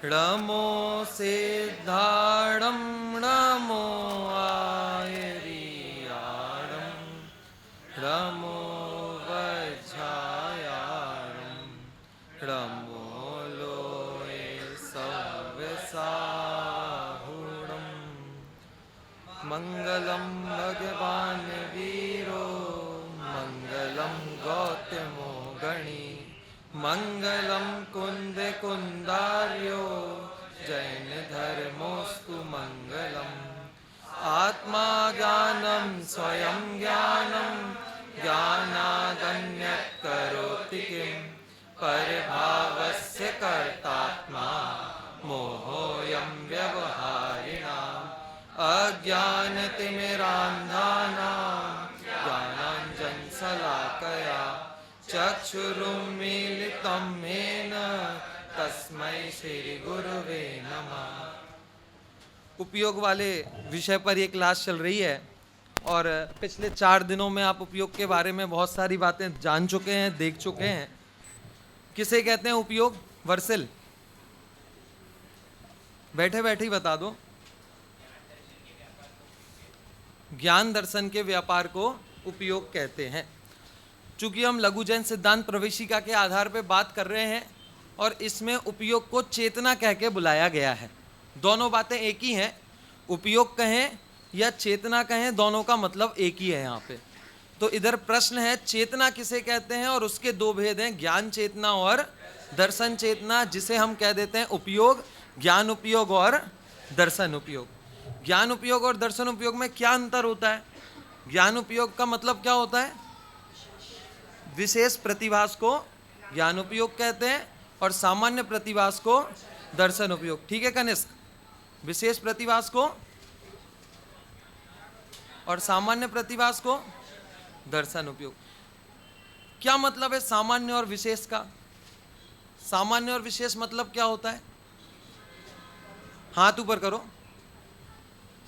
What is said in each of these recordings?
नमो सिद्धाणं नमो आयर्याणं नमो वज्रायाणं नमो लोये सव्यसाहुणं मंगलम भगवान वीरो मंगलम गौतमो गणी मंगलम कुंद कुंदार्यो जैन धर्मोस्तु मंगलम आत्मा ज्ञानम स्वयं ज्ञानम ज्ञानादन्यत् करोति किं परभावस्य कर्तात्मा मोहोऽयं व्यवहारिणाम् अज्ञानतिमिरान्धानां ज्ञानाञ्जनशलाकया चक्षुरुन्मीलितं येन तस्मै श्रीगुरुवे नमः। उपयोग वाले विषय पर ये क्लास चल रही है और पिछले 4 दिनों में आप उपयोग के बारे में बहुत सारी बातें जान चुके हैं, देख चुके हैं। किसे कहते हैं उपयोग? वर्षिल बैठे बैठे ही बता दो। ज्ञान दर्शन के व्यापार को उपयोग कहते हैं। चूंकि हम लघु जैन सिद्धांत प्रवेशिका के आधार पर बात कर रहे हैं और इसमें उपयोग को चेतना कह के बुलाया गया है। दोनों बातें एक ही हैं, उपयोग कहें या चेतना कहें, दोनों का मतलब एक ही है यहाँ पे। तो इधर प्रश्न है चेतना किसे कहते हैं, और उसके 2 भेद हैं, ज्ञान चेतना और दर्शन चेतना, जिसे हम कह देते हैं उपयोग। ज्ञान उपयोग और दर्शन उपयोग। ज्ञान उपयोग और दर्शन उपयोग में क्या अंतर होता है? ज्ञान उपयोग का मतलब क्या होता है? विशेष प्रतिभास को ज्ञान उपयोग कहते हैं और सामान्य प्रतिभास को दर्शन उपयोग। ठीक है कनिष्क? विशेष प्रतिभास को और सामान्य प्रतिभास को दर्शन उपयोग। क्या मतलब है सामान्य और विशेष का? सामान्य और विशेष मतलब क्या होता है? हाथ ऊपर करो।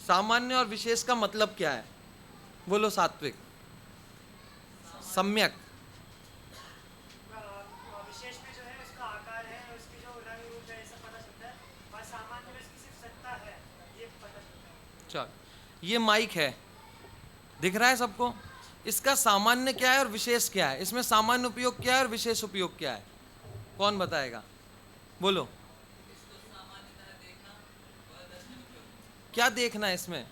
सामान्य और विशेष का मतलब क्या है? बोलो सात्विक। सम्यक। विशेष में जो है उसका आकार है, उसकी जो रंग रूप है, ऐसा पता चलता है, और सामान्य में उसकी सिर्फ सत्ता है, ये पता चलता है। चल, ये माइक है, दिख रहा है सबको? इसका सामान्य क्या है और विशेष क्या है? इसमें सामान्य उपयोग क्या है और विशेष उपयोग क्या है? कौन बताएगा? बोलो। क्या देखना है इसमें?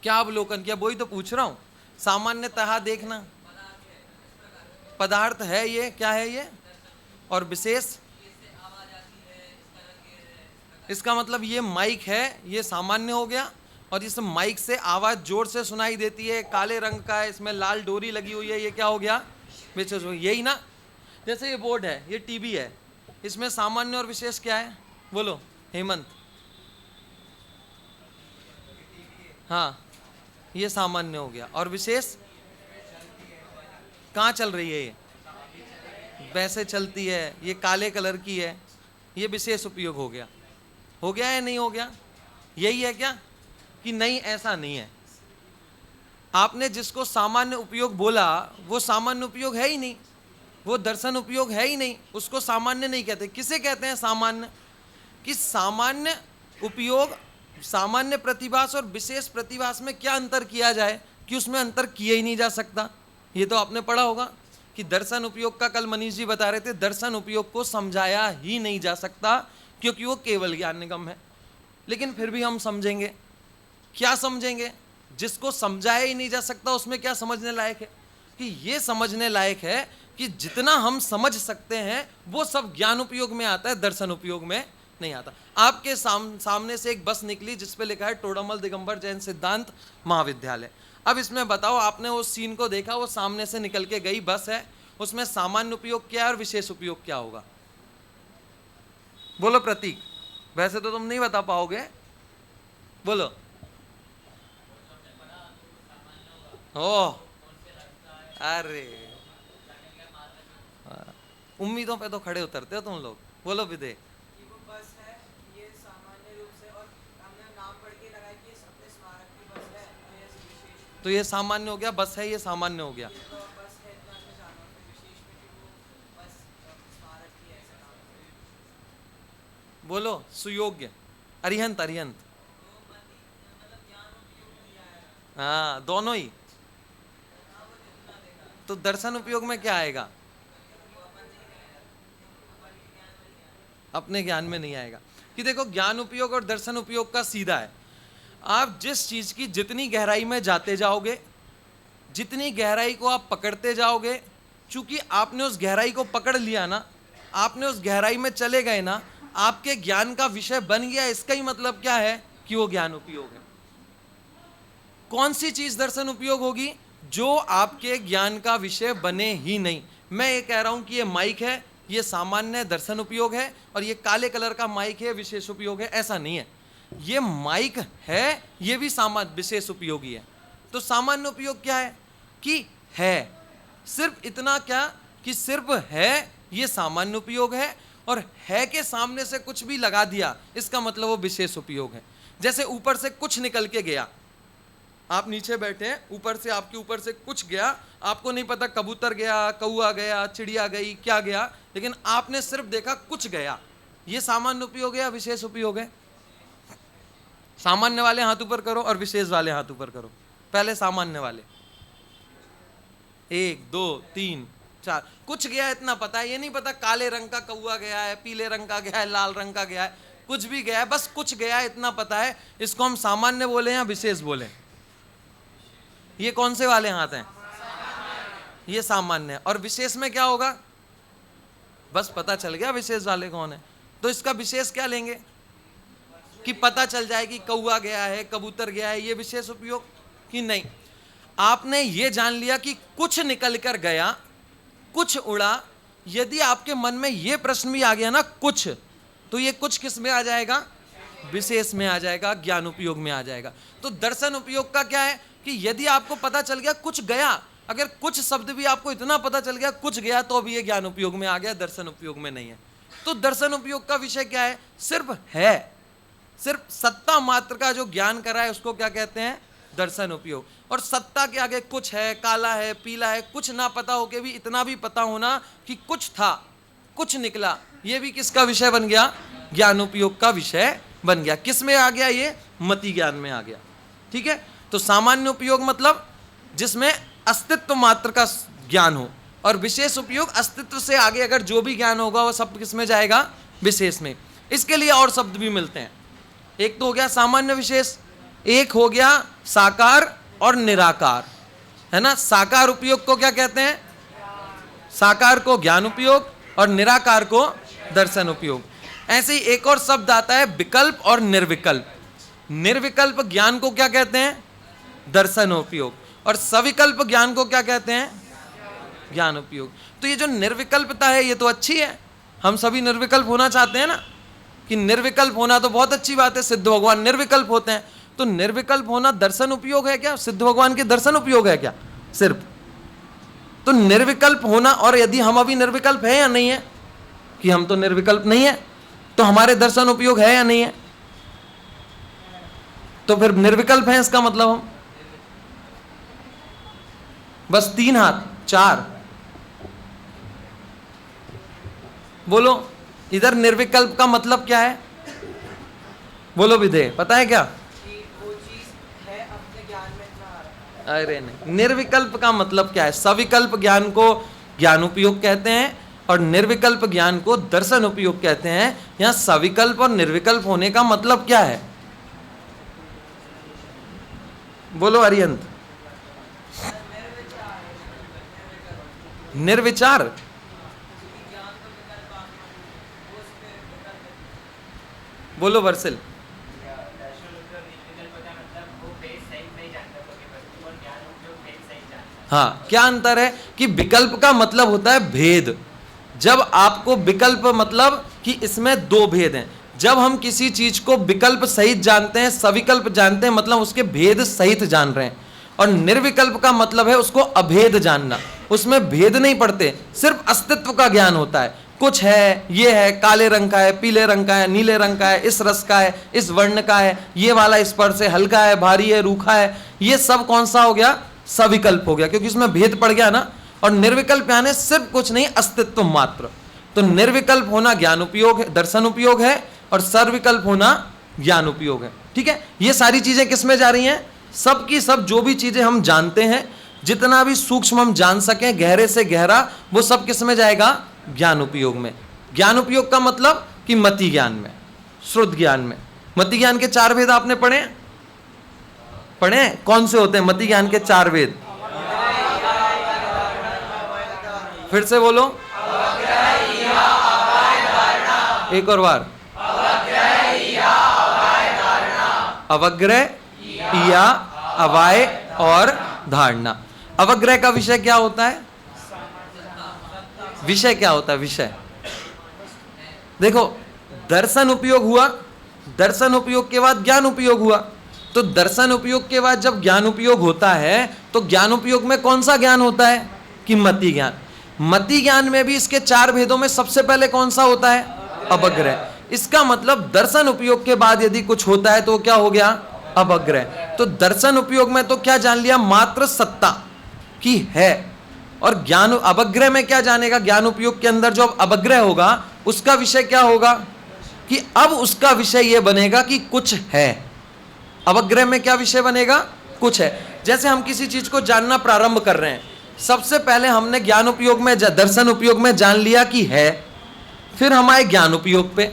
क्या अवलोकन किया? वही तो पूछ रहा हूं। सामान्यतः देखना पदार्थ है, ये क्या है ये? और विशेष? इसका मतलब ये माइक है, ये सामान्य हो गया, और इस माइक से आवाज जोर से सुनाई देती है, काले रंग का है, इसमें लाल डोरी लगी हुई है, ये क्या हो गया? विशेष। यही ना? जैसे ये बोर्ड है, ये टीवी है, इसमें सामान्य और विशेष क्या है? बोलो हेमंत। हाँ, ये सामान्य हो गया। और विशेष? कहाँ चल रही है? ये वैसे चलती है, ये काले कलर की है, ये विशेष उपयोग हो गया। हो गया या नहीं हो गया? यही है क्या? कि नहीं, ऐसा नहीं है। आपने जिसको सामान्य उपयोग बोला वो सामान्य उपयोग है ही नहीं, वो दर्शन उपयोग है ही नहीं, उसको सामान्य नहीं कहते। किसे कहते हैं सामान्य? कि सामान्य उपयोग, सामान्य प्रतिभास और विशेष प्रतिभास में क्या अंतर किया जाए कि उसमें अंतर किया ही नहीं जा सकता। ये तो आपने पढ़ा होगा कि दर्शन उपयोग का कल मनीष जी बता रहे थे, दर्शन उपयोग को समझाया ही नहीं जा सकता क्योंकि वो केवल ज्ञान निगम है। लेकिन फिर भी हम समझेंगे। क्या समझेंगे? जिसको समझाया ही नहीं जा सकता उसमें क्या समझने लायक है? कि ये समझने लायक है कि जितना हम समझ सकते हैं वो सब ज्ञान उपयोग में आता है, दर्शन उपयोग में नहीं आता। आपके सामने से एक बस निकली जिस पे लिखा है टोडामल दिगंबर जैन सिद्धांत महाविद्यालय। अब इसमें बताओ, आपने उस सीन को देखा, वो सामने से निकल के गई बस है, उसमें सामान्य उपयोग क्या है और विशेष उपयोग क्या होगा? बोलो प्रतीक। वैसे तो तुम नहीं बता पाओगे, बोलो। ओह, अरे उम्मीदों पे तो खड़े उतरते हो तुम लोग। बोलो विदे। तो ये सामान्य हो गया, बस है, ये सामान्य हो गया। बोलो सुयोग्य, अरिहंत अरिहंत। हाँ दोनों ही। तो दर्शन उपयोग में क्या आएगा? अपने ज्ञान में नहीं आएगा। कि देखो ज्ञान उपयोग और दर्शन उपयोग का सीधा है। आप जिस चीज की जितनी गहराई में जाते जाओगे, जितनी गहराई को आप पकड़ते जाओगे, चूंकि आपने उस गहराई को पकड़ लिया ना, आपने उस गहराई में चले गए ना, आपके ज्ञान का विषय बन गया। इसका ही मतलब क्या है कि वो ज्ञान उपयोग है। कौन सी चीज दर्शन उपयोग होगी? जो आपके ज्ञान का विषय बने ही नहीं। मैं ये कह रहा हूं कि ये माइक है, ये सामान्य दर्शन उपयोग है, और ये काले कलर का माइक है विशेष उपयोग है, ऐसा नहीं है। ये माइक है, ये भी सामान्य विशेष उपयोगी है। तो सामान्य उपयोग क्या है? कि है, सिर्फ इतना क्या कि सिर्फ है, ये सामान्य उपयोग है। और है के सामने से कुछ भी लगा दिया, इसका मतलब वो विशेष उपयोग है। जैसे ऊपर से कुछ निकल के गया, आप नीचे बैठे हैं, ऊपर से आपके ऊपर से कुछ गया, आपको नहीं पता कबूतर गया, कौआ गया, चिड़िया गई, क्या गया, लेकिन आपने सिर्फ देखा कुछ गया। ये सामान्य उपयोग है या विशेष उपयोग है? सामान्य वाले हाथ ऊपर करो और विशेष वाले हाथ ऊपर करो। पहले सामान्य वाले, 1 2 3 4। कुछ गया इतना पता है, ये नहीं पता काले रंग का कौआ गया है, पीले रंग का गया है, लाल रंग का गया है, कुछ भी गया है, बस कुछ गया है इतना पता है। इसको हम सामान्य बोले या विशेष बोले? ये कौन से वाले हाथ हैं? ये सामान्य। और विशेष में क्या होगा? बस पता चल गया विशेष वाले कौन है। तो इसका विशेष क्या लेंगे कि पता चल जाए कि कौआ गया है, कबूतर गया है, ये विशेष उपयोग कि नहीं। आपने ये जान लिया कि कुछ निकल कर गया, कुछ उड़ा। यदि आपके मन में ये प्रश्न भी आ गया ना कुछ, तो ये कुछ किस में आ जाएगा? विशेष में आ जाएगा, ज्ञान उपयोग में आ जाएगा। तो दर्शन उपयोग का क्या है कि यदि आपको पता चल गया कुछ गया, अगर कुछ शब्द भी आपको इतना पता चल गया कुछ गया, तो भी ये ज्ञान उपयोग में आ गया, दर्शन उपयोग में नहीं है। तो दर्शन उपयोग का विषय क्या है? सिर्फ है, सिर्फ सत्ता मात्र का जो ज्ञान करा है उसको क्या कहते हैं? दर्शन उपयोग। और सत्ता के आगे कुछ है, काला है, पीला है, कुछ ना पता होके भी इतना भी पता होना कि कुछ था, कुछ निकला, ये भी किसका विषय बन गया? ज्ञान उपयोग का विषय बन गया। किस में आ गया? ये मति ज्ञान में आ गया। ठीक है। तो सामान्य उपयोग मतलब जिसमें अस्तित्व मात्र का ज्ञान हो, और विशेष उपयोग अस्तित्व से आगे अगर जो भी ज्ञान होगा वो सब किस में जाएगा? विशेष में। इसके लिए और शब्द भी मिलते हैं। एक तो हो गया सामान्य विशेष, एक हो गया साकार और निराकार, है ना। साकार उपयोग को क्या कहते हैं? साकार को ज्ञान उपयोग और निराकार को दर्शन उपयोग। ऐसे ही एक और शब्द आता है विकल्प और निर्विकल्प। निर्विकल्प ज्ञान को क्या कहते हैं? दर्शन उपयोग। और सविकल्प ज्ञान को क्या कहते हैं? ज्ञान उपयोग। तो ये जो निर्विकल्पता है ये तो अच्छी है, हम सभी निर्विकल्प होना चाहते हैं ना, कि निर्विकल्प होना तो बहुत अच्छी बात है। सिद्ध भगवान निर्विकल्प होते हैं, तो निर्विकल्प होना दर्शन उपयोग है क्या? सिद्ध भगवान के दर्शन उपयोग है क्या सिर्फ? तो निर्विकल्प होना, और यदि हम अभी निर्विकल्प है या नहीं है, कि हम तो निर्विकल्प नहीं है, तो हमारे दर्शन उपयोग है या नहीं है? तो फिर निर्विकल्प है इसका मतलब हम। बस 3 हाथ 4 बोलो। इधर निर्विकल्प का मतलब क्या है? बोलो विधेय, पता है क्या? वो चीज है अपने ज्ञान में इतना आ रहा है। अरे नहीं, निर्विकल्प का मतलब क्या है? सविकल्प ज्ञान को ज्ञान उपयोग कहते हैं और निर्विकल्प ज्ञान को दर्शन उपयोग कहते हैं। यहां सविकल्प और निर्विकल्प होने का मतलब क्या है? बोलो अरिहंत। निर्विचार। बोलो वर्षिल। हाँ, क्या अंतर है कि विकल्प का मतलब होता है भेद। जब आपको विकल्प मतलब कि इसमें 2 भेद हैं। जब हम किसी चीज को विकल्प सहित जानते हैं, सविकल्प जानते हैं, मतलब उसके भेद सहित जान रहे हैं। और निर्विकल्प का मतलब है उसको अभेद जानना, उसमें भेद नहीं पड़ते, सिर्फ अस्तित्व का ज्ञान होता है। कुछ है, ये है, काले रंग का है, पीले रंग का है, नीले रंग का है, इस रस का है, इस वर्ण का है, ये वाला स्पर्श है, हल्का है, भारी है, रूखा है। ये सब कौन सा हो गया? सविकल्प हो गया, क्योंकि इसमें भेद पड़ गया ना। और निर्विकल्प यानी सिर्फ कुछ नहीं, अस्तित्व मात्र। तो निर्विकल्प होना ज्ञान उपयोग है, दर्शन उपयोग है, और सर्वविकल्प होना ज्ञान उपयोग है। ठीक है, ये सारी चीजें किस में जा रही हैं? सब की सब जो भी चीजें हम जानते हैं, जितना भी सूक्ष्म हम जान सकें, गहरे से गहरा, वो सब किस में जाएगा? ज्ञान उपयोग में। ज्ञान उपयोग का मतलब कि मति ज्ञान में, श्रुत ज्ञान में। मति ज्ञान के 4 भेद आपने पढ़े हैं? कौन से होते हैं मति ज्ञान के 4 वेद? फिर से बोलो, एक और बार। अवग्रह, इया, अवाय और धारणा। अवग्रह का विषय क्या होता है? विषय क्या होता है? विषय देखो, दर्शन उपयोग हुआ, दर्शन उपयोग के बाद ज्ञान उपयोग हुआ। तो दर्शन उपयोग के बाद जब ज्ञान उपयोग होता है, तो ज्ञान उपयोग में कौन सा ज्ञान होता है? कि मति ज्ञान। मति ज्ञान में भी इसके 4 भेदों में सबसे पहले कौन सा होता है? अवग्रह। इसका मतलब दर्शन उपयोग के बाद यदि कुछ होता है तो क्या हो गया? अवग्रह। तो दर्शन उपयोग में तो क्या जान लिया? मात्र सत्ता की है। और ज्ञान अवग्रह में क्या जानेगा? ज्ञान उपयोग के अंदर जो अवग्रह होगा उसका विषय क्या होगा? कि अब उसका विषय यह बनेगा कि कुछ है। अवग्रह में क्या विषय बनेगा? कुछ है। जैसे हम किसी चीज को जानना प्रारंभ कर रहे हैं, सबसे पहले हमने ज्ञान उपयोग में, दर्शन उपयोग में जान लिया कि है, फिर हम आए ज्ञान उपयोग पे।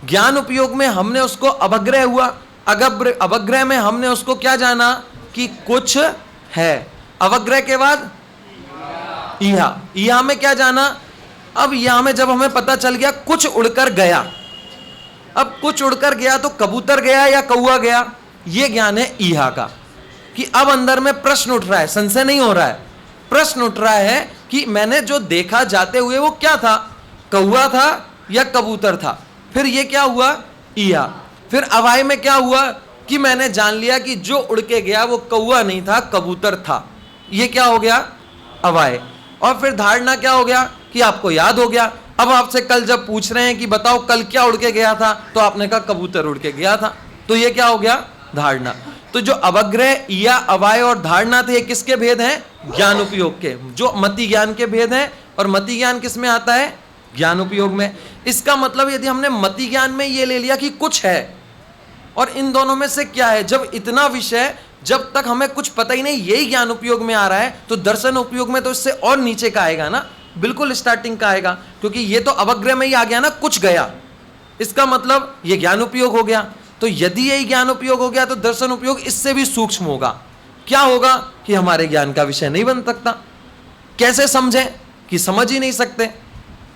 ज्ञान उपयोग में हमने उसको अवग्रह हुआ, अवग्रह में हमने उसको क्या जाना? कि कुछ है। अवग्रह के बाद इहा, इहा में क्या जाना? अब यहां में जब हमें पता चल गया कुछ उड़कर गया, अब कुछ उड़कर गया तो कबूतर गया या कौआ गया, यह ज्ञान है इहा का। कि अब अंदर में प्रश्न उठ रहा है, संशय नहीं हो रहा है, प्रश्न उठ रहा है कि मैंने जो देखा जाते हुए वो क्या था? कौआ था या कबूतर था? फिर ये क्या हुआ? इहा। फिर अवाय में क्या हुआ? कि मैंने जान लिया कि जो उड़ के गया वो कौआ नहीं था, कबूतर था। ये क्या हो गया? अवाय। और फिर धारणा क्या हो गया? कि आपको याद हो गया। अब आपसे कल जब पूछ रहे हैं कि बताओ कल क्या उड़ के गया था, तो आपने कहा कबूतर उड़ के गया था। तो ये क्या हो गया? धारणा। तो जो अवग्रह, इया, अवाय और धारणा थे, ये किसके भेद हैं? ज्ञान उपयोग के, जो मति ज्ञान के भेद हैं। और मति ज्ञान किस में आता है? ज्ञान उपयोग में। इसका मतलब यदि हमने मति ज्ञान में ये ले लिया कि कुछ है, और इन दोनों में से क्या है, जब इतना विषय, जब तक हमें कुछ पता ही नहीं, यही ज्ञान उपयोग में आ रहा है, तो दर्शन उपयोग में तो इससे और नीचे का आएगा ना, बिल्कुल स्टार्टिंग का आएगा। क्योंकि ये तो अवग्रह में ही आ गया ना, कुछ गया, इसका मतलब ये ज्ञान उपयोग हो गया। तो यदि यही ज्ञान उपयोग हो गया तो दर्शन उपयोग इससे भी सूक्ष्म होगा। क्या होगा? कि हमारे ज्ञान का विषय नहीं बन सकता। कैसे समझें? कि समझ ही नहीं सकते।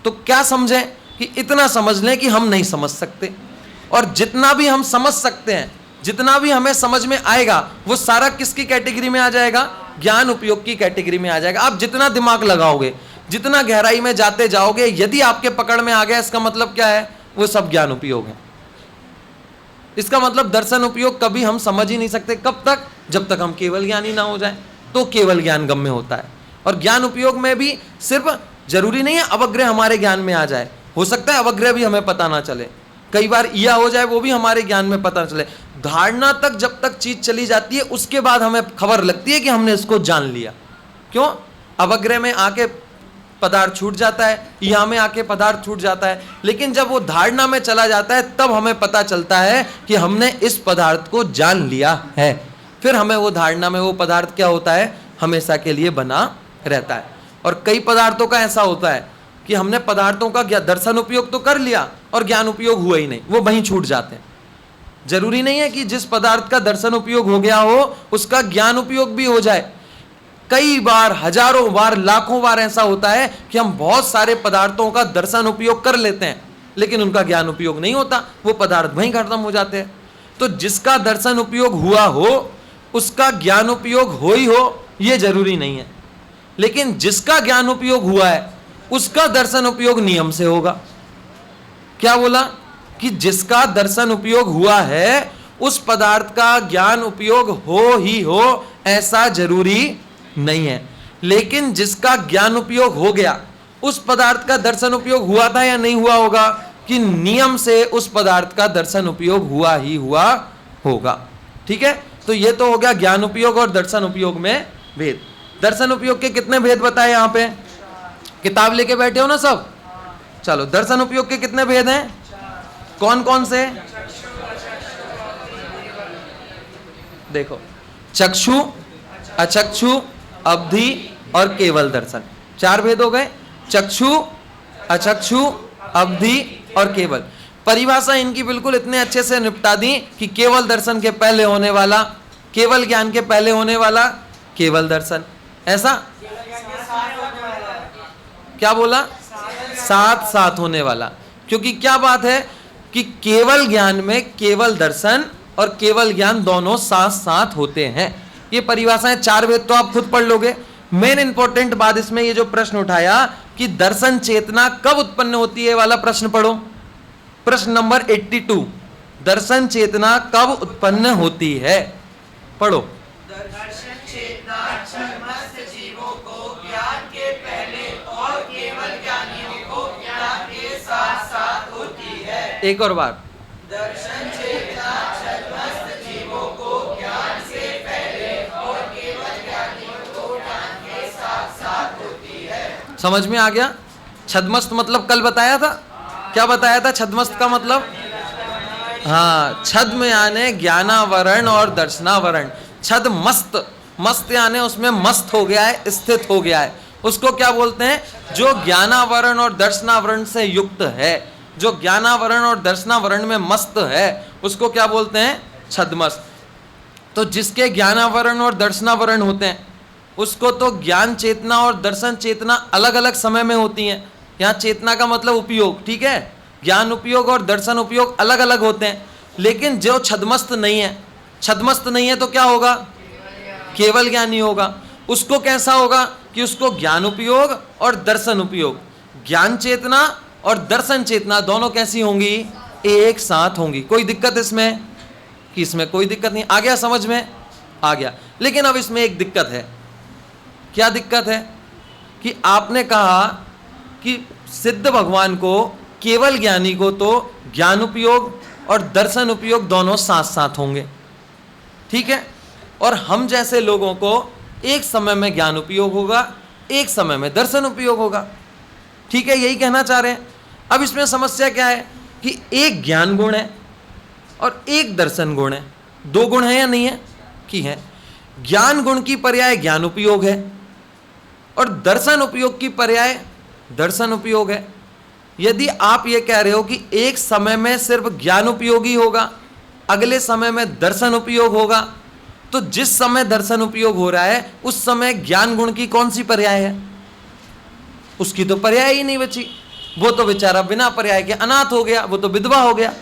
तो क्या समझें? कि इतना समझ लें कि हम नहीं समझ सकते। और जितना भी हम समझ सकते हैं, जितना भी हमें समझ में आएगा, वो सारा किसकी कैटेगरी में आ जाएगा? ज्ञान उपयोग की कैटेगरी में आ जाएगा। आप जितना दिमाग लगाओगे, जितना गहराई में जाते जाओगे, यदि आपके पकड़ में आ गया, इसका मतलब क्या है? वो सब ज्ञान उपयोग है। इसका मतलब दर्शन उपयोग कभी हम समझ ही नहीं सकते। कब तक? जब तक हम केवल ज्ञानी ना हो जाए, तो केवल ज्ञान गम्य होता है। और ज्ञान उपयोग में भी सिर्फ जरूरी नहीं है अवग्रह हमारे ज्ञान में आ जाए, हो सकता है अवग्रह भी हमें पता ना चले, कई बार यह हो जाए, वो भी हमारे ज्ञान में पता ना चले। धारणा तक जब तक चीज चली जाती है, उसके बाद हमें खबर लगती है कि हमने इसको जान लिया। क्यों? अवग्रह में आके पदार्थ छूट जाता है, यहाँ में आके पदार्थ छूट जाता है, लेकिन जब वो धारणा में चला जाता है तब हमें पता चलता है कि हमने इस पदार्थ को जान लिया है। फिर हमें वो धारणा में वो पदार्थ क्या होता है? हमेशा के लिए बना रहता है। और कई पदार्थों का ऐसा होता है कि हमने पदार्थों का दर्शन उपयोग तो कर लिया और ज्ञान उपयोग हुआ ही नहीं, वो वहीं छूट जाते हैं। जरूरी नहीं है कि जिस पदार्थ का दर्शन उपयोग हो गया हो उसका ज्ञान उपयोग भी हो जाए। कई बार, हजारों बार, लाखों बार ऐसा होता है कि हम बहुत सारे पदार्थों का दर्शन उपयोग कर लेते हैं, लेकिन उनका ज्ञान उपयोग नहीं होता, वो पदार्थ वहीं खत्म हो जाते हैं। तो जिसका दर्शन उपयोग हुआ हो उसका ज्ञान उपयोग हो ही हो, ये जरूरी नहीं है। लेकिन जिसका ज्ञान उपयोग हुआ है उसका दर्शन उपयोग नियम से होगा। क्या बोला? कि जिसका दर्शन उपयोग हुआ है उस पदार्थ का ज्ञान उपयोग हो ही हो, ऐसा जरूरी नहीं है। लेकिन जिसका ज्ञान उपयोग हो गया, उस पदार्थ का दर्शन उपयोग हुआ था या नहीं हुआ होगा? कि नियम से उस पदार्थ का दर्शन उपयोग हुआ ही हुआ होगा। ठीक है, तो ये तो हो गया ज्ञान उपयोग और दर्शन उपयोग में भेद। दर्शन उपयोग के कितने भेद बताए? यहां पे किताब लेके बैठे हो ना सब? चलो, दर्शन उपयोग के कितने भेद हैं? कौन कौन से? देखो, चक्षु, अचक्षु, अवधि और केवल दर्शन, 4 भेद हो गए। चक्षु, अचक्षु, अवधि और केवल। परिभाषा इनकी बिल्कुल इतने अच्छे से निपटा दी कि केवल दर्शन के पहले होने वाला, केवल ज्ञान के पहले होने वाला केवल दर्शन। ऐसा क्या बोला? साथ साथ होने वाला। क्योंकि क्या बात है कि केवल ज्ञान में केवल दर्शन और केवल ज्ञान दोनों साथ साथ होते हैं। ये परिभाषाएं 4 वेद तो आप खुद पढ़ लोगे। मेन इंपॉर्टेंट बात इसमें ये जो प्रश्न उठाया कि दर्शन चेतना कब उत्पन्न होती है वाला प्रश्न पढ़ो। प्रश्न नंबर 82, दर्शन चेतना कब उत्पन्न होती है? पढ़ो। दर्शन चेतना छद्मस्त जीवों को ज्ञान के पहले और केवल ज्ञानियों को ज्ञान के साथ साथ होती है। एक और बार। दर्शन चेतना छद्मस्त जीवों को ज्ञान से पहले और केवल ज्ञानियों को ज्ञान के साथ साथ होती है। समझ में आ गया? छद्मस्त मतलब कल बताया था, क्या बताया था छद्मस्त का मतलब? हाँ, छद्म यानी ज्ञानावरण और दर्शनावरण। छद मस्त, मस्त यानी उसमें मस्त हो गया है, स्थित हो गया है, उसको क्या बोलते हैं? जो ज्ञानावरण और दर्शनावरण से युक्त है, जो ज्ञानावरण और दर्शनावरण में मस्त है, उसको क्या बोलते हैं? छद्मस्त। तो जिसके ज्ञानावरण और दर्शनावरण होते हैं उसको तो ज्ञान चेतना और दर्शन चेतना अलग अलग समय में होती हैं। यहाँ चेतना का मतलब उपयोग, ठीक है? ज्ञान उपयोग और दर्शन उपयोग अलग अलग होते हैं। लेकिन जो छद्मस्त नहीं है, छद्मस्त नहीं है तो क्या होगा? केवल ज्ञानी होगा। उसको कैसा होगा कि उसको ज्ञान उपयोग और दर्शन उपयोग, ज्ञान चेतना और दर्शन चेतना दोनों कैसी होंगी? एक साथ होंगी। कोई दिक्कत इसमें? कि इसमें कोई दिक्कत नहीं। आ गया समझ में? आ गया। लेकिन अब इसमें एक दिक्कत है। क्या दिक्कत है? कि आपने कहा कि सिद्ध भगवान को, केवल ज्ञानी को तो ज्ञान उपयोग और दर्शन उपयोग दोनों साथ साथ होंगे, ठीक है? और हम जैसे लोगों को एक समय में ज्ञान उपयोग होगा, एक समय में दर्शन उपयोग होगा, ठीक है? यही कहना चाह रहे हैं। अब इसमें समस्या क्या है कि एक ज्ञान गुण है और एक दर्शन गुण है। 2 गुण है या नहीं है? कि है। ज्ञान गुण की पर्याय ज्ञान उपयोग है और दर्शन उपयोग की पर्याय दर्शन उपयोग है। यदि आप ये कह रहे हो कि एक समय में सिर्फ ज्ञान उपयोगी होगा, अगले समय में दर्शन उपयोग होगा, तो जिस समय दर्शन उपयोग हो रहा है उस समय ज्ञान गुण की कौन सी पर्याय है? उसकी तो पर्याय ही नहीं बची। वो तो बेचारा बिना पर्याय के अनाथ हो गया, वो तो विधवा हो गया।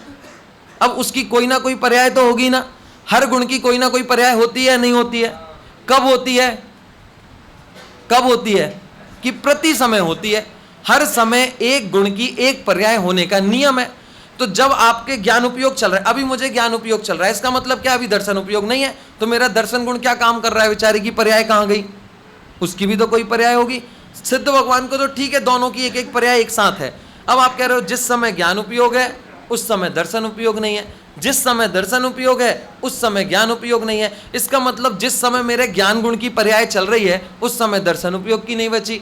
अब उसकी कोई ना कोई पर्याय तो होगी ना। हर गुण की कोई ना कोई पर्याय होती है, नहीं होती है? कब होती है? कब होती है? कि प्रति समय होती है। हर समय एक गुण की एक पर्याय होने का नियम है। तो जब आपके ज्ञान उपयोग चल रहा है, अभी मुझे ज्ञान उपयोग चल रहा है, इसका मतलब क्या? अभी दर्शन उपयोग नहीं है। तो मेरा दर्शन गुण क्या काम कर रहा है? बेचारी की पर्याय कहाँ गई? उसकी भी तो कोई पर्याय होगी। सिद्ध भगवान को तो ठीक है, दोनों की एक एक पर्याय एक साथ है। अब आप कह रहे हो जिस समय ज्ञान उपयोग है उस समय दर्शन उपयोग नहीं है, जिस समय दर्शन उपयोग है उस समय ज्ञान उपयोग नहीं है। इसका मतलब जिस समय मेरे ज्ञान गुण की पर्याय चल रही है उस समय दर्शन उपयोग की नहीं बची,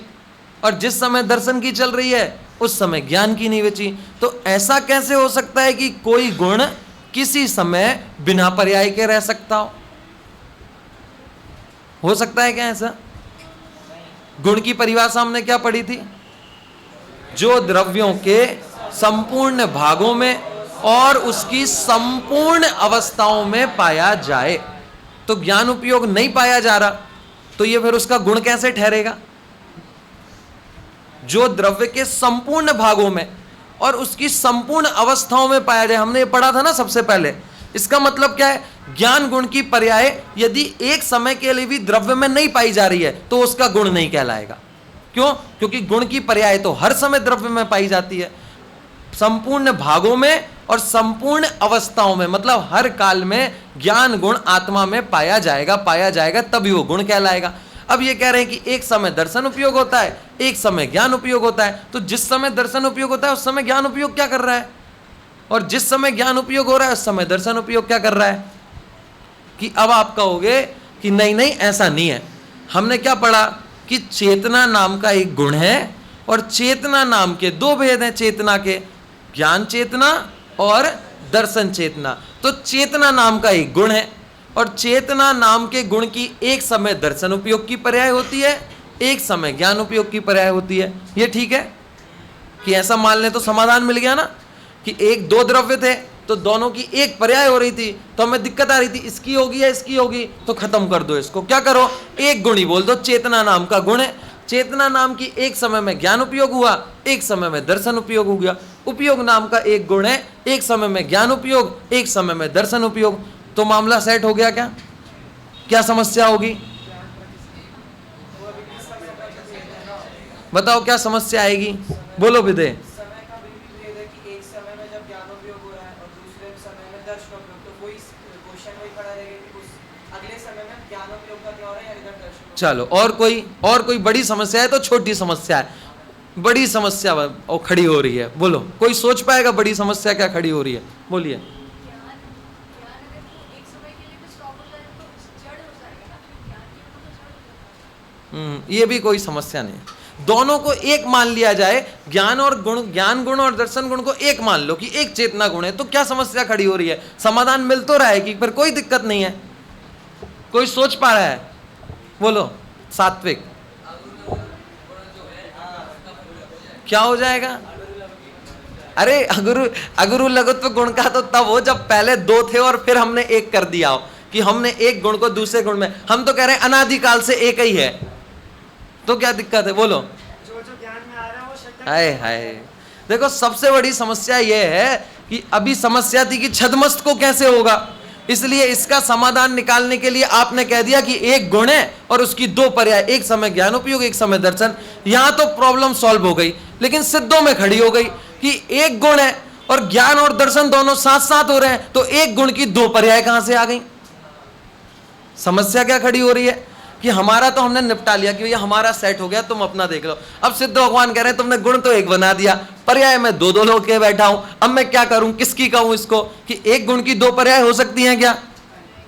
और जिस समय दर्शन की चल रही है उस समय ज्ञान की नहीं बची। तो ऐसा कैसे हो सकता है कि कोई गुण किसी समय बिना पर्याय के रह सकता हो सकता है क्या ऐसा? गुण की परिभाषा हमने क्या पढ़ी थी? जो द्रव्यों के संपूर्ण भागों में और उसकी संपूर्ण अवस्थाओं में पाया जाए। तो ज्ञान उपयोग नहीं पाया जा रहा, तो ये फिर उसका गुण कैसे ठहरेगा? जो द्रव्य के संपूर्ण भागों में और उसकी संपूर्ण अवस्थाओं में पाया जाए, हमने ये पढ़ा था ना सबसे पहले। इसका मतलब क्या है? ज्ञान गुण की पर्याय यदि एक समय के लिए भी द्रव्य में नहीं पाई जा रही है तो उसका गुण नहीं कहलाएगा। क्यों? क्योंकि गुण की पर्याय तो हर समय द्रव्य में पाई जाती है, संपूर्ण भागों में और संपूर्ण अवस्थाओं में, मतलब हर काल में ज्ञान गुण आत्मा में पाया जाएगा तभी वो गुण कहलाएगा। अब ये कह रहे हैं कि एक समय दर्शन उपयोग होता है, एक समय ज्ञान उपयोग होता है। तो जिस समय दर्शन उपयोग होता है उस समय ज्ञान उपयोग क्या कर रहा है, और जिस समय ज्ञान उपयोग हो रहा है उस समय दर्शन उपयोग क्या कर रहा है? कि अब आप कहोगे कि नहीं नहीं ऐसा नहीं है। हमने क्या पढ़ा कि चेतना नाम का एक गुण है और चेतना नाम के 2 भेद हैं चेतना के, ज्ञान चेतना और दर्शन चेतना। तो चेतना नाम का एक गुण है, और चेतना नाम के गुण की एक समय दर्शन उपयोग की पर्याय होती है, एक समय ज्ञान उपयोग की पर्याय होती है। ये ठीक है कि ऐसा मान लें तो समाधान मिल गया ना, कि एक दो द्रव्य थे तो दोनों की एक पर्याय हो रही थी, तो हमें दिक्कत आ रही थी इसकी होगी या इसकी होगी, तो खत्म कर दो इसको। क्या करो, एक गुण ही बोल दो, चेतना नाम का गुण है। चेतना नाम की एक समय में ज्ञान उपयोग हुआ, एक समय में दर्शन उपयोग हो गया। उपयोग नाम का एक गुण है, एक समय में ज्ञान उपयोग, एक समय में दर्शन उपयोग। तो मामला सेट हो गया। क्या क्या समस्या होगी बताओ, क्या समस्या आएगी, बोलो विदे। समय का भी भेद है कि एक समय में जब ज्ञान उपयोग हो रहा है और दूसरे समय में दर्शन उपयोग, तो वही क्वेश्चन वही खड़ा रहेगा कि उस अगले समय में ज्ञान उपयोग का क्या हो रहा है या इधर दर्शन। चलो, और कोई बड़ी समस्या है तो छोटी समस्या है, बड़ी समस्या और खड़ी हो रही है, बोलो। कोई सोच पाएगा बड़ी समस्या क्या खड़ी हो रही है, बोलिए। ये भी कोई समस्या नहीं है। दोनों को एक मान लिया जाए, ज्ञान गुण और दर्शन गुण को एक मान लो कि एक चेतना गुण है, तो क्या समस्या खड़ी हो रही है? समाधान मिल तो रहा है कि पर कोई दिक्कत नहीं है। कोई सोच पा रहा है, बोलो। सात्विक क्या हो जाएगा? अरे अगुरु लघुत्व गुण का तो तब हो जब पहले दो थे और फिर हमने एक कर दिया हो, कि हमने एक गुण को दूसरे गुण में। हम तो कह रहे हैं अनादिकाल से एक ही है, तो क्या दिक्कत है, बोलो। जो ज्ञान में आ रहा है वो शब्द हाय हाय, देखो सबसे बड़ी समस्या यह है कि अभी समस्या थी कि छद्मस्त को कैसे होगा, इसलिए इसका समाधान निकालने के लिए आपने कह दिया कि एक गुण है और उसकी दो पर्याय, एक समय ज्ञान उपयोग, एक समय दर्शन। यहां तो प्रॉब्लम सॉल्व हो गई, लेकिन सिद्धों में खड़ी हो गई कि एक गुण है और ज्ञान और दर्शन दोनों साथ साथ हो रहे हैं, तो एक गुण की दो पर्याय कहां से आ गई? समस्या क्या खड़ी हो रही है कि हमारा तो हमने निपटा लिया कि भैया हमारा सेट हो गया, तुम अपना देख लो। अब सिद्ध भगवान कह रहे हैं तुमने गुण तो एक बना दिया, पर्याय में दो लोग के बैठा हूं, अब मैं क्या करूं, किसकी कहूं इसको कि एक गुण की दो पर्याय हो सकती हैं क्या?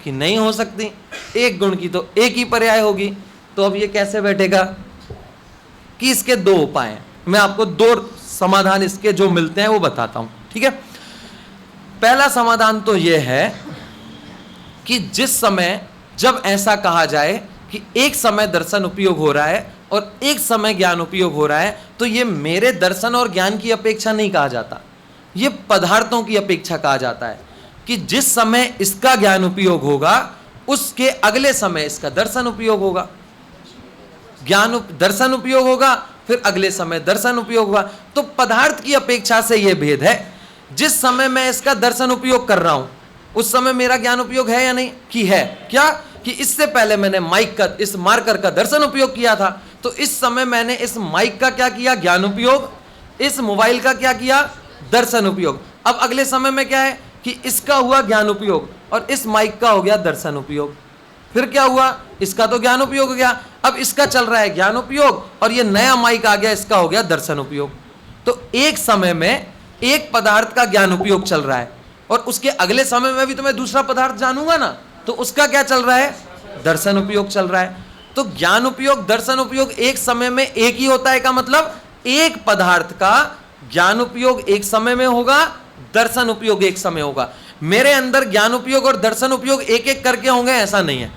कि नहीं हो सकती, एक गुण की तो एक ही पर्याय होगी। तो अब ये कैसे बैठेगा कि इसके दो उपाय हैं। मैं आपको दो समाधान इसके जो मिलते हैं वो बताता हूं, ठीक है। पहला समाधान तो यह है कि जिस समय जब ऐसा कहा जाए कि एक समय दर्शन उपयोग हो रहा है और एक समय ज्ञान उपयोग हो रहा है, तो ये मेरे दर्शन और ज्ञान की अपेक्षा नहीं कहा जाता, ये पदार्थों की अपेक्षा कहा जाता है कि जिस समय इसका ज्ञान उपयोग होगा उसके अगले समय इसका दर्शन उपयोग होगा। दर्शन उपयोग होगा, फिर अगले समय दर्शन उपयोग होगा। तो पदार्थ की अपेक्षा से यह भेद है, जिस समय मैं इसका दर्शन उपयोग कर रहा हूं उस समय मेरा ज्ञान उपयोग है या नहीं? कि है। क्या कि इससे पहले मैंने माइक का, इस मार्कर का दर्शन उपयोग किया था, तो इस समय मैंने इस माइक का क्या किया? ज्ञान उपयोग। इस मोबाइल का क्या किया? दर्शन उपयोग। अब अगले समय में क्या है कि इसका हुआ ज्ञान उपयोग और इस माइक का हो गया दर्शन उपयोग। फिर क्या हुआ? इसका तो ज्ञान उपयोग हो गया, अब इसका चल रहा है ज्ञान उपयोग और ये नया माइक आ गया, इसका हो गया दर्शन उपयोग। तो एक समय में एक पदार्थ का ज्ञान उपयोग चल रहा है और उसके अगले समय में भी तो मैं दूसरा पदार्थ जानूंगा ना, तो उसका क्या चल रहा है? दर्शन उपयोग चल रहा है। तो ज्ञान उपयोग दर्शन उपयोग एक समय में एक ही होता है का मतलब एक पदार्थ का ज्ञान उपयोग एक समय में होगा, दर्शन उपयोग एक समय होगा। मेरे अंदर ज्ञान उपयोग और दर्शन उपयोग एक एक करके होंगे ऐसा नहीं है।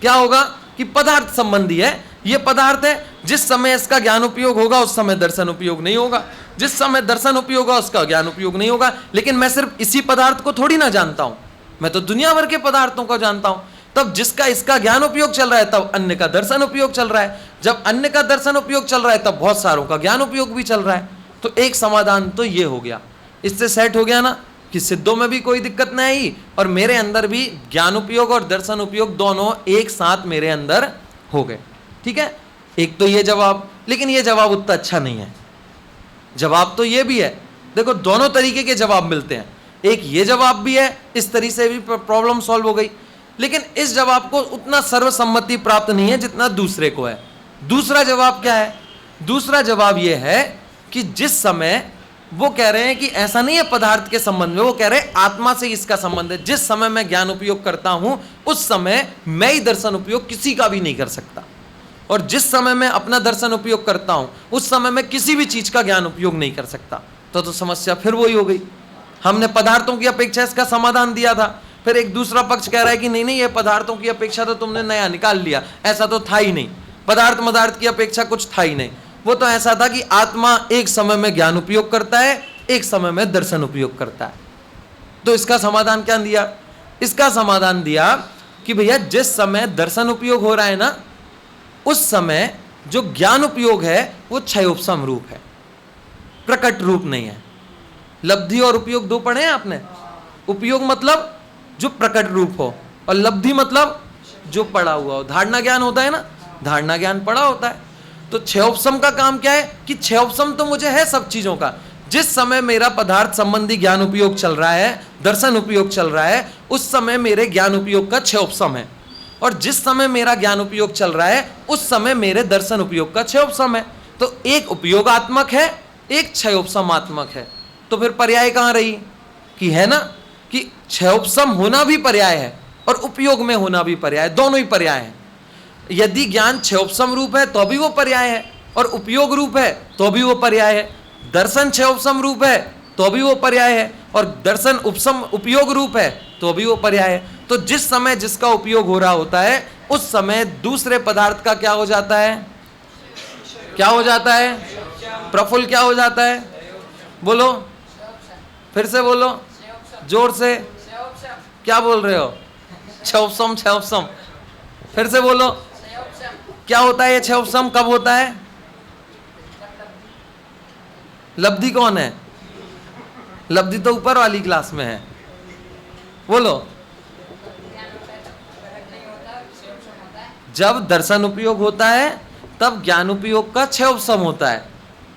क्या होगा कि पदार्थ संबंधी है, ये पदार्थ है, जिस समय इसका ज्ञान उपयोग होगा उस समय दर्शन उपयोग नहीं होगा, जिस समय दर्शन उपयोग होगा उसका ज्ञान उपयोग नहीं होगा। लेकिन मैं सिर्फ इसी पदार्थ को थोड़ी ना जानता हूं, मैं तो दुनिया भर के पदार्थों को जानता हूं। तब जिसका इसका ज्ञान उपयोग चल रहा है तब अन्य का दर्शन उपयोग चल रहा है, जब अन्य का दर्शन उपयोग चल रहा है तब बहुत सारों का ज्ञान उपयोग भी चल रहा है। तो एक समाधान तो ये हो गया, इससे सेट हो गया ना कि सिद्धों में भी कोई दिक्कत नहीं आई और मेरे अंदर भी ज्ञान उपयोग और दर्शन उपयोग दोनों एक साथ मेरे अंदर हो गए। ठीक है, एक तो ये जवाब, लेकिन ये जवाब उतना अच्छा नहीं है। जवाब तो ये भी है, देखो दोनों तरीके के जवाब मिलते हैं, एक ये जवाब भी है, इस तरीके से भी प्रॉब्लम सॉल्व हो गई, लेकिन इस जवाब को उतना सर्वसम्मति प्राप्त नहीं है जितना दूसरे को है। दूसरा जवाब क्या है? दूसरा जवाब यह है कि जिस समय वो कह रहे हैं कि ऐसा नहीं है पदार्थ के संबंध में, वो कह रहे हैं आत्मा से इसका संबंध है। जिस समय मैं ज्ञान उपयोग करता हूं उस समय मैं ही दर्शन उपयोग किसी का भी नहीं कर सकता, और जिस समय मैं अपना दर्शन उपयोग करता हूं उस समय मैं किसी भी चीज का ज्ञान उपयोग नहीं कर सकता। तो समस्या फिर वही हो गई हमने पदार्थों की अपेक्षा इसका समाधान दिया था, फिर एक दूसरा पक्ष कह रहा है कि नहीं नहीं, ये पदार्थों की अपेक्षा तो तुमने नया निकाल लिया, ऐसा तो था ही नहीं, पदार्थ की अपेक्षा कुछ था ही नहीं। वो तो ऐसा था कि आत्मा एक समय में ज्ञान उपयोग करता है, एक समय में दर्शन उपयोग करता है। तो इसका समाधान क्या दिया? इसका समाधान दिया कि भैया जिस समय दर्शन उपयोग हो रहा है ना, उस समय जो ज्ञान उपयोग है वो क्षयोपशम रूप है, प्रकट रूप नहीं है। लब्धि और उपयोग दो पढ़े हैं आपने। उपयोग मतलब जो प्रकट रूप हो, और लब्धि मतलब जो पड़ा हुआ हो। धारणा ज्ञान होता है ना, धारणा ज्ञान पड़ा होता है। तो क्षयोपशम का काम क्या है कि क्षयोपशम तो मुझे है सब चीजों का। जिस समय मेरा पदार्थ संबंधी ज्ञान उपयोग चल रहा है, दर्शन उपयोग चल रहा है, उस समय मेरे ज्ञान उपयोग का क्षयोपशम है, और जिस समय मेरा ज्ञान उपयोग चल रहा है उस समय मेरे दर्शन उपयोग का क्षयोपशम है। तो एक उपयोगात्मक है, एक क्षयोपशमात्मक है। तो फिर पर्याय कहां रही कि है ना कि क्षयोपशम होना भी पर्याय है और उपयोग में होना भी पर्याय, दोनों ही पर्याय है। यदि ज्ञान क्षयोपशम रूप है तो भी वो पर्याय है, और उपयोग रूप है तो भी वो पर्याय है। दर्शन क्षयोपशम रूप है तो भी वो पर्याय है, और दर्शन उपयोग रूप है तो भी वो पर्याय है। तो जिस समय जिसका उपयोग हो रहा होता है उस समय दूसरे पदार्थ का क्या हो जाता है? क्या हो जाता है? प्रफुल्ल क्या हो जाता है? बोलो, फिर से बोलो जोर से। क्या बोल रहे हो? क्षयोपशम, क्षयोपशम। फिर से बोलो, क्या होता है ये क्षयोपशम? कब होता है? लब्धि कौन है? लब्धि तो ऊपर वाली क्लास में है, बोलो। जब दर्शन उपयोग होता है तब ज्ञान उपयोग का क्षयोपशम होता है।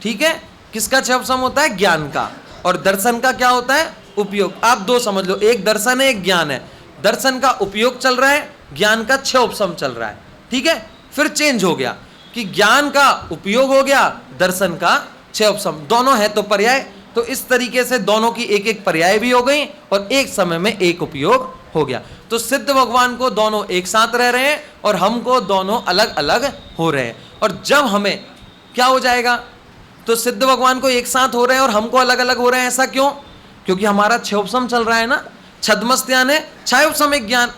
ठीक है, किसका क्षयोपशम होता है? ज्ञान का। और दर्शन का क्या होता है? उपयोग। आप दो समझ लो, एक दर्शन है एक ज्ञान है। दर्शन का उपयोग चल रहा है, ज्ञान का क्षयोपशम चल रहा है। ठीक है, फिर चेंज हो गया कि ज्ञान का उपयोग हो गया, दर्शन का क्षयोपशम। दोनों है तो पर्याय। तो इस तरीके से दोनों की एक एक पर्याय भी हो गई और एक समय में एक उपयोग हो गया। तो सिद्ध भगवान को दोनों एक साथ रह रहे हैं और हमको दोनों अलग अलग हो रहे हैं। और जब हमें क्या हो जाएगा, तो सिद्ध भगवान को एक साथ हो रहे हैं और हमको अलग अलग हो रहे हैं। ऐसा क्यों? क्योंकि हमारा क्षयोपशम चल रहा है ना। छद्मस्त यानी क्षयोपशमिक ज्ञान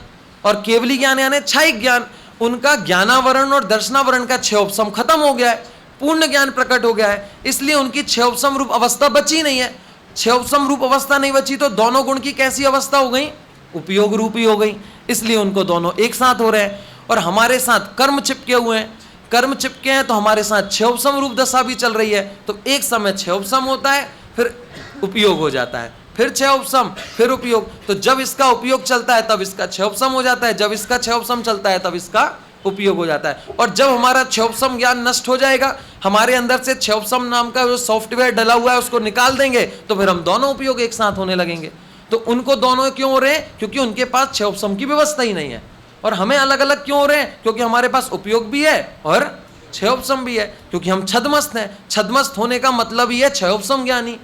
और केवली ज्ञान यानी क्षयिक ज्ञान। उनका ज्ञानावरण और दर्शनावरण का क्षयोपशम खत्म हो गया है, पूर्ण ज्ञान प्रकट हो गया है, इसलिए उनकी क्षयोपशम रूप अवस्था बची नहीं है। क्षयोपशम रूप अवस्था नहीं बची तो दोनों गुण की कैसी अवस्था हो गई? उपयोग रूपी हो गई। इसलिए उनको दोनों एक साथ हो रहे हैं। और हमारे साथ कर्म चिपके हुए हैं, कर्म चिपके हैं तो हमारे साथ क्षयोपशम रूप दशा भी चल रही है। तो एक समय क्षयोपशम होता है, फिर उपयोग हो जाता है, फिर क्षयोपशम, फिर उपयोग। तो जब इसका उपयोग चलता है तब इसका क्षयोपशम हो जाता है, जब इसका क्षयोपशम चलता है तब इसका उपयोग हो जाता है। और जब हमारा क्षयोपशम ज्ञान नष्ट हो जाएगा, हमारे अंदर से क्षयोपशम नाम का जो सॉफ्टवेयर डला हुआ है उसको निकाल देंगे, तो फिर हम दोनों उपयोग एक साथ होने लगेंगे। तो उनको दोनों क्यों हो रहे हैं? क्योंकि उनके पास क्षयोपशम की व्यवस्था ही नहीं है। और हमें अलग अलग क्यों हो रहे हैं? क्योंकि हमारे पास उपयोग भी है और क्षयोपशम भी है, क्योंकि हम छद्मस्त हैं। छद्मस्त होने का मतलब ही है क्षयोपशम ज्ञानी,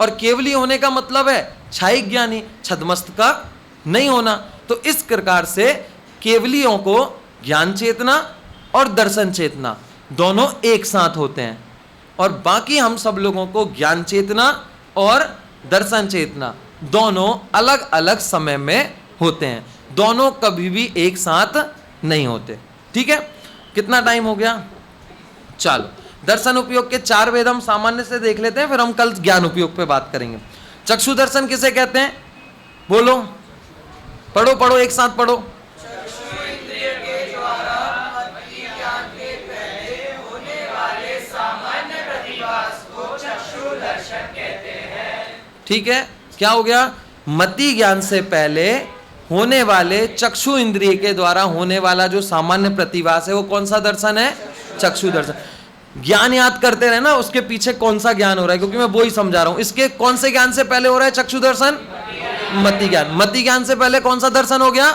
और केवली होने का मतलब है क्षयिक ज्ञानी, छद्मस्त का नहीं होना। तो इस प्रकार से केवलियों को ज्ञान चेतना और दर्शन चेतना दोनों एक साथ होते हैं, और बाकी हम सब लोगों को ज्ञान चेतना और दर्शन चेतना दोनों अलग अलग समय में होते हैं। दोनों कभी भी एक साथ नहीं होते। ठीक है, कितना टाइम हो गया? चलो, दर्शन उपयोग के 4 वेद हम सामान्य से देख लेते हैं, फिर हम कल ज्ञान उपयोग पे बात करेंगे। चक्षु दर्शन किसे कहते हैं? बोलो, पढ़ो पढ़ो, एक साथ पढ़ो। ठीक है, क्या हो गया? मति ज्ञान से पहले होने वाले चक्षु इंद्रिय के द्वारा होने वाला जो सामान्य प्रतिभास है वो कौन सा दर्शन है? चक्षु दर्शन। ज्ञान याद करते रहे ना, उसके पीछे कौन सा ज्ञान हो रहा है, क्योंकि मैं वो ही समझा रहा हूं। इसके कौन से ज्ञान से पहले हो रहा है चक्षु दर्शन? मति ज्ञान। मति ज्ञान से पहले कौन सा दर्शन हो गया?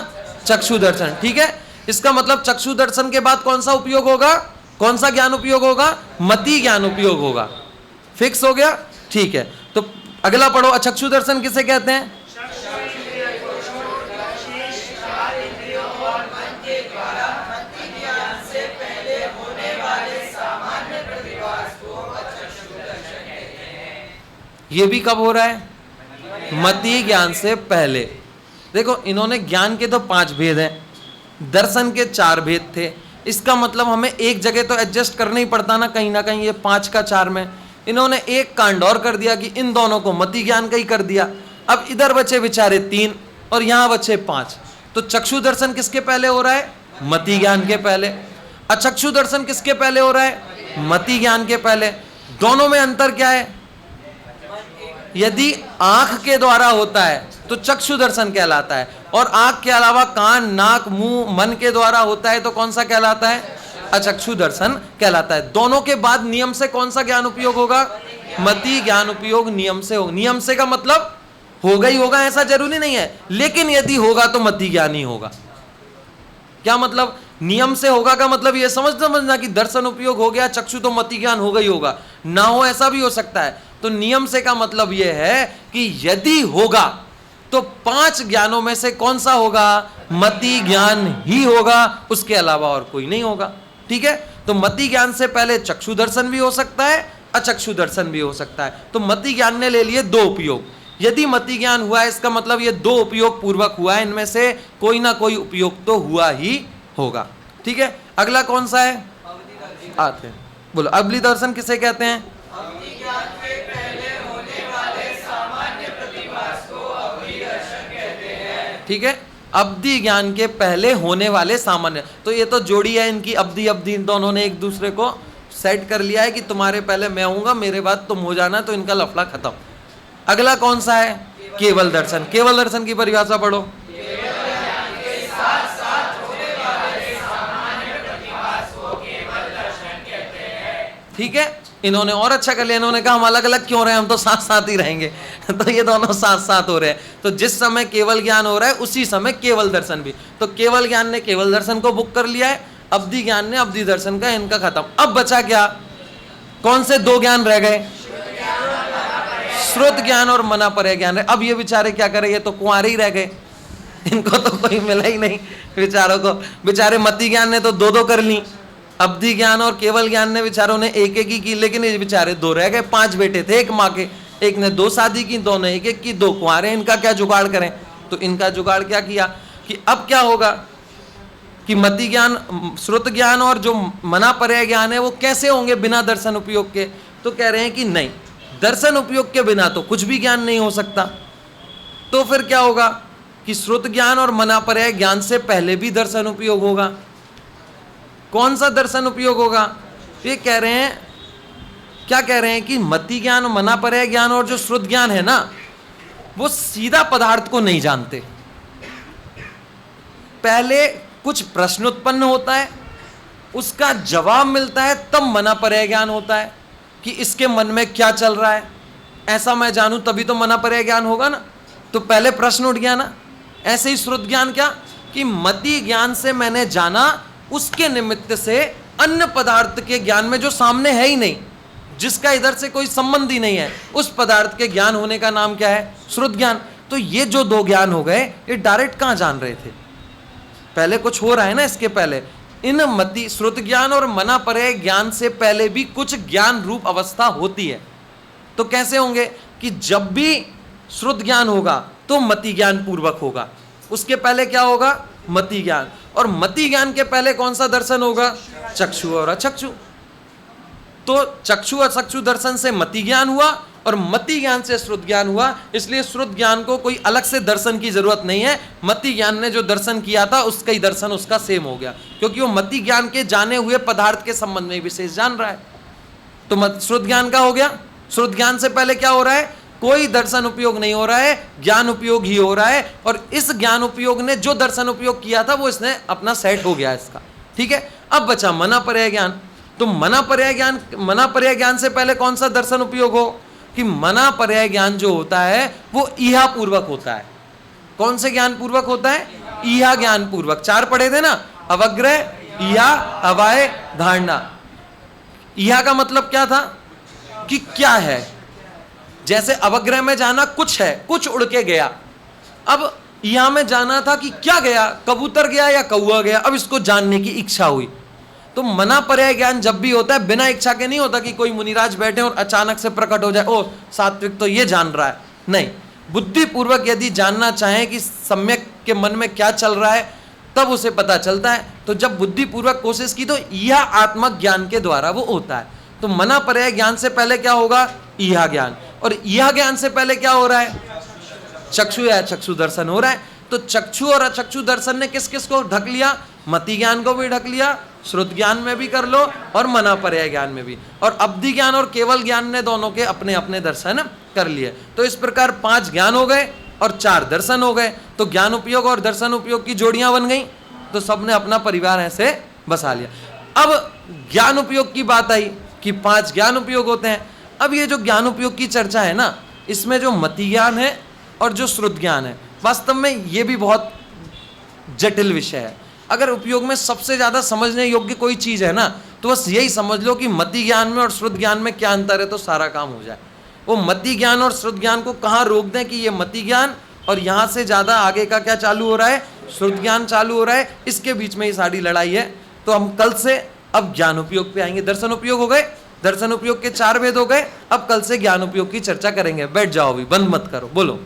चक्षु दर्शन। ठीक है, इसका मतलब चक्षु दर्शन के बाद कौन सा उपयोग होगा? कौन सा ज्ञान उपयोग होगा? मति ज्ञान उपयोग होगा। फिक्स हो गया? ठीक है, तो अगला पढ़ो। चक्षु दर्शन किसे कहते हैं? ये भी कब हो रहा है? मति ज्ञान से पहले। देखो इन्होंने ज्ञान के तो 5 भेद हैं, दर्शन के 4 भेद थे। इसका मतलब हमें एक जगह तो एडजस्ट करना ही पड़ता ना कहीं ये 5 का 4 में। इन्होंने एक कांड और कर दिया कि इन दोनों को मति ज्ञान का ही कर दिया। अब इधर बचे बेचारे 3 और यहां बचे 5। तो चक्षु दर्शन किसके पहले हो रहा है? मति ज्ञान के पहले। अचक्षु दर्शन किसके पहले हो रहा है? मति ज्ञान के पहले। दोनों में अंतर क्या है? यदि आंख के द्वारा होता है तो चक्षु दर्शन कहलाता है, और आंख के अलावा कान, नाक, मुंह, मन के द्वारा होता है तो कौन सा कहलाता है? अचक्षु दर्शन कहलाता है। दोनों के बाद नियम से कौन सा ज्ञान उपयोग होगा? मति ज्ञान उपयोग नियम से होगा। नियम से का मतलब होगा ही होगा ऐसा जरूरी नहीं है, लेकिन यदि होगा तो मति ज्ञान ही होगा। क्या मतलब? नियम से होगा का मतलब ये समझना कि दर्शन उपयोग हो गया, चक्षु तो मति ज्ञान होगा ही होगा। ना हो ऐसा भी हो सकता है। तो नियम से का मतलब यह है कि यदि होगा तो 5 ज्ञानों में से कौन सा होगा? मति ज्ञान ही होगा, उसके अलावा और कोई नहीं होगा। ठीक है, तो मति ज्ञान से पहले चक्षु दर्शन भी हो सकता है, अचक्षु दर्शन भी हो सकता है। तो मति ज्ञान ने ले लिए 2 उपयोग। यदि मति ज्ञान हुआ है इसका मतलब ये 2 उपयोग पूर्वक हुआ है, इनमें से कोई ना कोई उपयोग तो हुआ ही होगा। ठीक है, अगला कौन सा है? आते हैं, बोलो अवधि दर्शन किसे कहते हैं? ठीक है, अवधि ज्ञान के पहले होने वाले सामान्य। तो ये तो जोड़ी है इनकी, अवधि अवधि, इन दोनों ने एक दूसरे को सेट कर लिया है कि तुम्हारे पहले मैं आऊंगा, मेरे बाद तुम हो जाना, तो इनका लफड़ा खत्म। अगला कौन सा है? केवल दर्शन। केवल दर्शन की परिभाषा पढ़ो। ठीक है, इन्होंने और अच्छा कर लिया, इन्होंने कहा हम अलग अलग क्यों रहे, हम तो साथ साथ ही रहेंगे। तो ये दोनों साथ साथ हो रहे हैं। तो जिस समय केवल ज्ञान हो रहा है उसी समय केवल दर्शन भी। तो केवल ज्ञान ने केवल दर्शन को बुक कर लिया है, अवधि ज्ञान ने अवधि दर्शन का, इनका खत्म। अब बचा क्या? कौन से 2 ज्ञान रह गए? श्रुत ज्ञान और मनापरय ज्ञान। अब ये बेचारे क्या करें, ये तो कुंवारे ही रह गए, इनको तो कोई मिला ही नहीं बेचारों को। बेचारे मति ज्ञान ने तो 2-2 कर ली, अवधि ज्ञान और केवल ज्ञान ने बेचारों ने 1-1 ही की, लेकिन ये बेचारे 2 रह गए। 5 बेटे थे एक माँ के, एक ने 2 शादी की, 2 ने 1-1 की, 2 कुंवारे। इनका क्या जुगाड़ करें? तो इनका जुगाड़ क्या किया कि अब क्या होगा कि मति ज्ञान, श्रुत ज्ञान और जो मनापरय ज्ञान है वो कैसे होंगे बिना दर्शन उपयोग के? तो कह रहे हैं कि नहीं, दर्शन उपयोग के बिना तो कुछ भी ज्ञान नहीं हो सकता। तो फिर क्या होगा कि श्रुत ज्ञान और मनापरय ज्ञान से पहले भी दर्शन उपयोग होगा। कौन सा दर्शन उपयोग होगा? ये कह रहे हैं, क्या कह रहे हैं कि मति ज्ञान, मनापरय ज्ञान और जो श्रुत ज्ञान है ना, वो सीधा पदार्थ को नहीं जानते। पहले कुछ प्रश्न उत्पन्न होता है, उसका जवाब मिलता है, तब मनापरय ज्ञान होता है कि इसके मन में क्या चल रहा है, ऐसा मैं जानूं तभी तो मनापरय ज्ञान होगा ना। तो पहले प्रश्न उठ गया ना। ऐसे ही श्रुत ज्ञान क्या कि मति ज्ञान से मैंने जाना, उसके निमित्त से अन्य पदार्थ के ज्ञान में जो सामने है ही नहीं, जिसका इधर से कोई संबंध ही नहीं है, उस पदार्थ के ज्ञान होने का नाम क्या है? श्रुत ज्ञान। तो ये जो 2 ज्ञान हो गए, ये डायरेक्ट कहां जान रहे थे? पहले कुछ हो रहा है ना इसके पहले। इन मति, श्रुत ज्ञान और मनापरय ज्ञान से पहले भी कुछ ज्ञान रूप अवस्था होती है। तो कैसे होंगे कि जब भी श्रुत ज्ञान होगा तो मति ज्ञान पूर्वक होगा, उसके पहले क्या होगा? मति ज्ञान। और मति ज्ञान के पहले कौन सा दर्शन होगा? चक्षु और अचक्षु। तो चक्षु और चक्षु दर्शन से मति ज्ञान हुआ और मति ज्ञान से श्रुत ज्ञान हुआ। इसलिए श्रुत ज्ञान को कोई अलग से दर्शन की जरूरत नहीं है। मति ज्ञान ने जो दर्शन किया था उसका ही दर्शन उसका सेम हो गया, क्योंकि वो मति ज्ञान के जाने हुए पदार्थ के संबंध में विशेष जान रहा है। तो श्रुत ज्ञान का हो गया। श्रुत ज्ञान से पहले क्या हो रहा है? कोई दर्शन उपयोग नहीं हो रहा है, ज्ञान उपयोग ही हो रहा है। और इस ज्ञान उपयोग ने जो दर्शन उपयोग किया था वो इसने अपना सेट हो गया इसका। ठीक है, अब बचा मनापरय ज्ञान। तो मनापरय ज्ञान से पहले कौन सा दर्शन उपयोग हो? कि मनापरय ज्ञान जो होता है वो ईहा पूर्वक होता है। कौन से ज्ञान पूर्वक होता है? ईहा ज्ञान पूर्वक। 4 पढ़े थे ना, अवग्रह, ईहा, अवाय, धारणा। ईहा का मतलब क्या था कि क्या है। जैसे अवग्रह में जाना कुछ है, कुछ उड़ के गया। अब ईहा में जाना था कि क्या गया, कबूतर गया या कौआ गया। अब इसको जानने की इच्छा हुई। तो मनापरय ज्ञान जब भी होता है बिना इच्छा के नहीं होता कि कोई मुनिराज बैठे और अचानक से प्रकट हो जाए, ओ सात्विक तो ये जान रहा है। नहीं, बुद्धि पूर्वक यदि जानना चाहें कि सम्यक के मन में क्या चल रहा है, तब उसे पता चलता है। तो जब बुद्धि पूर्वक कोशिश की तो यह आत्मक ज्ञान के द्वारा वो होता है। तो मना पर्याय ज्ञान से पहले क्या होगा? यह ज्ञान, और यह ज्ञान से पहले क्या हो रहा है? चक्षु या चक्षु दर्शन हो रहा है। तो चक्षु और अचक्षु दर्शन ने किस किस को ढक लिया? मति ज्ञान को भी ढक लिया, श्रुत ज्ञान में भी कर लो और मना पर्याय ज्ञान में भी, और अब्धि ज्ञान और केवल ज्ञान ने दोनों के अपने अपने दर्शन कर लिए। तो इस प्रकार 5 ज्ञान हो गए और 4 दर्शन हो गए। तो ज्ञान उपयोग और दर्शन उपयोग की जोड़ियां बन गई, तो सबने अपना परिवार ऐसे बसा लिया। अब ज्ञान उपयोग की बात आई कि 5 ज्ञान उपयोग होते हैं। अब ये जो ज्ञान उपयोग की चर्चा है ना, इसमें जो मति ज्ञान है और जो श्रुत ज्ञान है, वास्तव में ये भी बहुत जटिल विषय है। अगर उपयोग में सबसे ज्यादा समझने योग्य कोई चीज है ना, तो बस यही समझ लो कि मति ज्ञान में और श्रुत ज्ञान में क्या अंतर है, तो सारा काम हो जाए। वो मति ज्ञान और श्रुत ज्ञान को कहाँ रोक दें कि ये मति ज्ञान और यहां से ज्यादा आगे का क्या चालू हो रहा है? श्रुत ज्ञान चालू हो रहा है। इसके बीच में ही सारी लड़ाई है। तो हम कल से अब ज्ञान उपयोग पे आएंगे। दर्शन उपयोग हो गए, दर्शन उपयोग के 4 भेद हो गए। अब कल से ज्ञान उपयोग की चर्चा करेंगे। बैठ जाओ अभी, बंद मत करो, बोलो।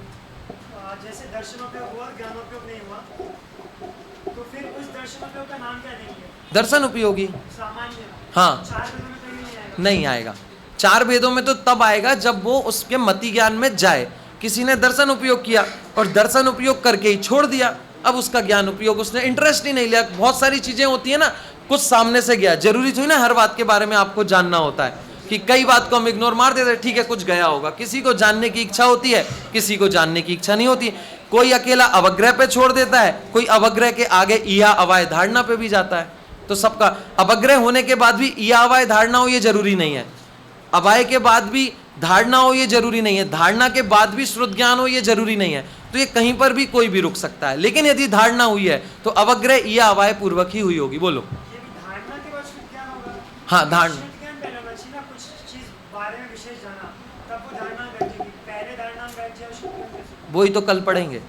जैसे दर्शनोपयोग हुआ, ज्ञानोपयोग नहीं हुआ, तो फिर उस दर्शनोपयोग का नाम क्या देंगे? दर्शन उपयोगी। सामान्य। हाँ, 4 वेदों में कहीं नहीं आएगा। नहीं आएगा। 4 वेदों में तो तब आएगा जब वो उसके मति ज्ञान में जाए। किसी ने दर्शन उपयोग किया और दर्शन उपयोग करके ही छोड़ दिया, अब उसका ज्ञान उपयोग उसने इंटरेस्ट ही नहीं लिया। बहुत सारी चीजें होती है ना, कुछ सामने से गया, जरूरी थोड़ी ना हर बात के बारे में आपको जानना होता है कि कई बात को हम इग्नोर मार देते हैं, ठीक है कुछ गया होगा। किसी को जानने की इच्छा होती है, किसी को जानने की इच्छा नहीं होती है। कोई अकेला अवग्रह पे छोड़ देता है, कोई अवग्रह के आगे ईया अवाय धारणा पे भी जाता है। तो सबका अवग्रह होने के बाद भी ईया अवाय धारणा हो ये जरूरी नहीं है, अवाय के बाद भी धारणा हो ये जरूरी नहीं है, धारणा के बाद भी श्रुत ज्ञान हो ये जरूरी नहीं है। तो ये कहीं पर भी कोई भी रुक सकता है। लेकिन यदि धारणा हुई है तो अवग्रह या अवाय पूर्वक ही हुई होगी। बोलो। ये भी धारणा के बाद शुद्ध ज्ञान होगा। हाँ, धारणा। शुद्ध ज्ञान पहले होना चाहिए ना, कुछ चीज बारे में विशेष जाना, तब वो धारणा बैठेगी। पहले धारणा बैठ जाए शुद्ध ज्ञान कैसे? वही तो कल पढ़ेंगे।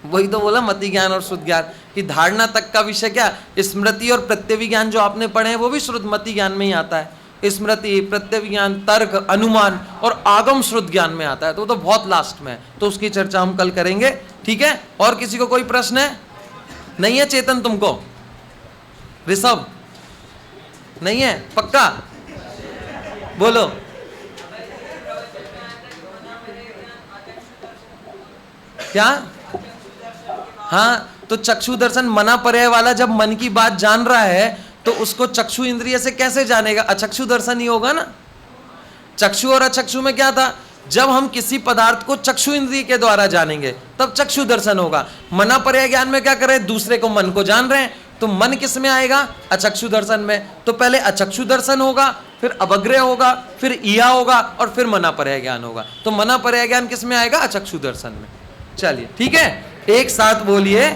वही तो बोला मति ज्ञान और श्रुत ज्ञान की धारणा तक का विषय क्या? स्मृति और प्रत्यभिज्ञान जो आपने पढ़े हैं वो भी श्रुत मति ज्ञान में ही आता है। स्मृति, प्रत्यभिज्ञान, तर्क, अनुमान और आगम श्रुत ज्ञान में आता है। तो वो तो बहुत लास्ट में है, तो उसकी चर्चा हम कल करेंगे। ठीक है? और किसी को कोई प्रश्न है? नहीं है चेतन? तुमको? ऋषभ? नहीं है? पक्का? बोलो। क्या? हाँ, तो चक्षु दर्शन मना पर्याय वाला जब मन की बात जान रहा है तो उसको चक्षु इंद्रिय से कैसे जानेगा? अचक्षु दर्शन ही होगा ना। चक्षु और अचक्षु में क्या था? जब हम किसी पदार्थ को चक्षु इंद्रिय के द्वारा जानेंगे तब चक्षु दर्शन होगा। मना पर्याय ज्ञान में क्या कर रहे हैं? दूसरे को मन को जान रहे हैं, तो मन किस में आएगा? अचक्षु दर्शन में। तो पहले अचक्षु दर्शन होगा, फिर अवग्रह होगा, फिर ईया होगा और फिर मना पर्याय ज्ञान होगा। तो मना पर्याय ज्ञान किस में आएगा? अचक्षु दर्शन में। चलिए ठीक है, एक साथ बोलिए।